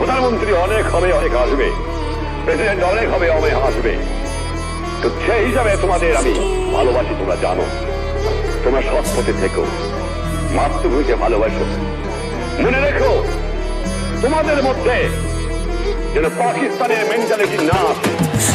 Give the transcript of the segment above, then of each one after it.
প্রধানমন্ত্রী অনেক হবে, অনেক আসবে, প্রেসিডেন্ট অনেক হবে, অনেক আসবে। তো সেই হিসাবে তোমাদের আমি ভালোবাসি, তোমরা জানো। তোমরা সৎ পথে থেকো, মাতৃভূমিকে ভালোবাসো। মনে রেখো, তোমাদের মধ্যে যেন পাকিস্তানের মেন্টালিটি না আসে।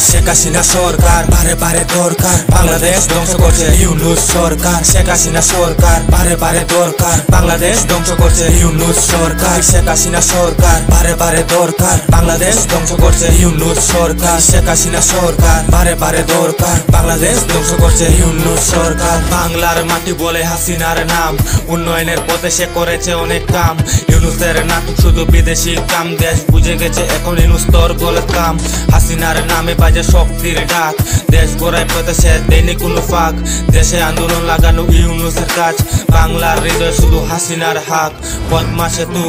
শেখ হাসিনা সরকার বারে বারে দরকার, বাংলাদেশ ধ্বংস করছে ইউনূস সরকার। শেখ হাসিনা সরকার বারে বারে দরকার, বাংলাদেশ ধ্বংস করছে ইউনূস সরকার। শেখ হাসিনা সরকার বারে বারে দরকার, বাংলাদেশ ধ্বংস করছে ইউনূস সরকার। শেখ হাসিনা সরকার বারে বারে দরকার, বাংলাদেশ ধ্বংস করছে ইউনূস সরকার। বাংলার মাটি বলে হাসিনার নাম, উন্নয়নের পথে সে করেছে অনেক কাম। ইউনূসের নাটক শুধু বিদেশি কাম, দেশ বুঝে গেছে এখন ইউনূস তোর গলে কাম। হাসিনার নামে বাজে শক্তির ডাক, দেশ গড়ায় পথে সে দেয়নি কোনো ফাঁক। দেশে আন্দোলন লাগানো ইউনূসের কাজ, বাংলার হৃদয় শুধু হাসিনার হাক। পদ্মা সেতু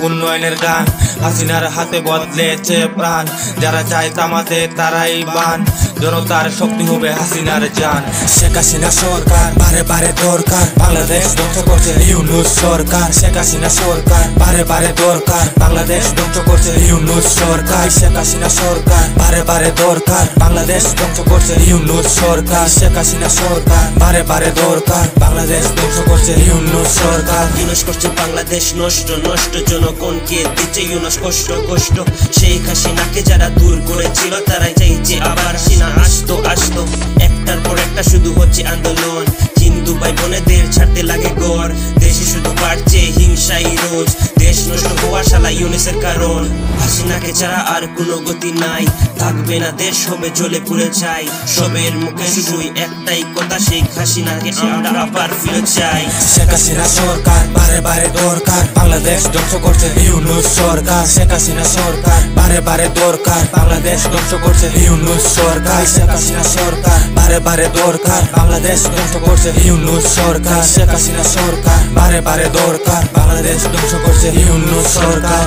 উন্নয়নের গান, হাসিনার হাতে বদলেছে প্রাণ। যারা চায় থামাতে তারাই বান, জনতার শক্তি হবে হাসিনার জান। শেখ হাসিনা সরকার বারে বারে দরকার, বাংলাদেশ ধ্বংস করছে ইউনূস সরকার। শেখ হাসিনা সরকার বারে বারে দরকার, বাংলাদেশ ধ্বংস করছে ইউনূস সরকার। শেখ হাসিনা সরকার বারে বারে দরকার, বাংলাদেশ ধ্বংস করছে ইউনূস সরকার। শেখ হাসিনা সরকার বারে বারে দরকার, বাংলাদেশ ধ্বংস করছে ইউনূস সরকার। ইউনূস করছে বাংলাদেশ নষ্ট, নষ্ট জনগণকে দিচ্ছে ইউনূস কষ্ট কষ্ট। শেখ হাসিনাকে যারা দূর করেছিল তারাই চাইছে আবার হাসিনা আসতো আসতো। একটার পর একটা শুধু হচ্ছে আন্দোলন, হিন্দু ভাই বোনেদের ছাড়তে লাগে গড়। দেশে শুধু বাড়ছে হিংসাই রোজ, দেশ নষ্ট হওয়া শালা ইউনূসের কারণ। হাসিনাকে ছাড়া আর কোনো গতি নাই, থাকবে না দেশ হবে জ্বলে পুড়ে চাই। সবের মুখে শুধুই একটাই কথা, শেখ হাসিনাকে আমরা আবার ফিরে চাই। শেখ হাসিনা সরকার বারে বারে দরকার, বাংলাদেশ ধ্বংস করছে ইউনূস সরকার। শেখ হাসিনা সরকার বারে বারে দরকার, বাংলাদেশ ধ্বংস করছে ইউনূস সরকার। শেখ হাসিনা সরকার বারে বারে দরকার, বাংলাদেশ ধ্বংস করছে ইউনূস সরকার। শেখ হাসিনা সরকার বারে বারে দরকার, বাংলাদেশ ধ্বংস করছে ইউনূস সরকার।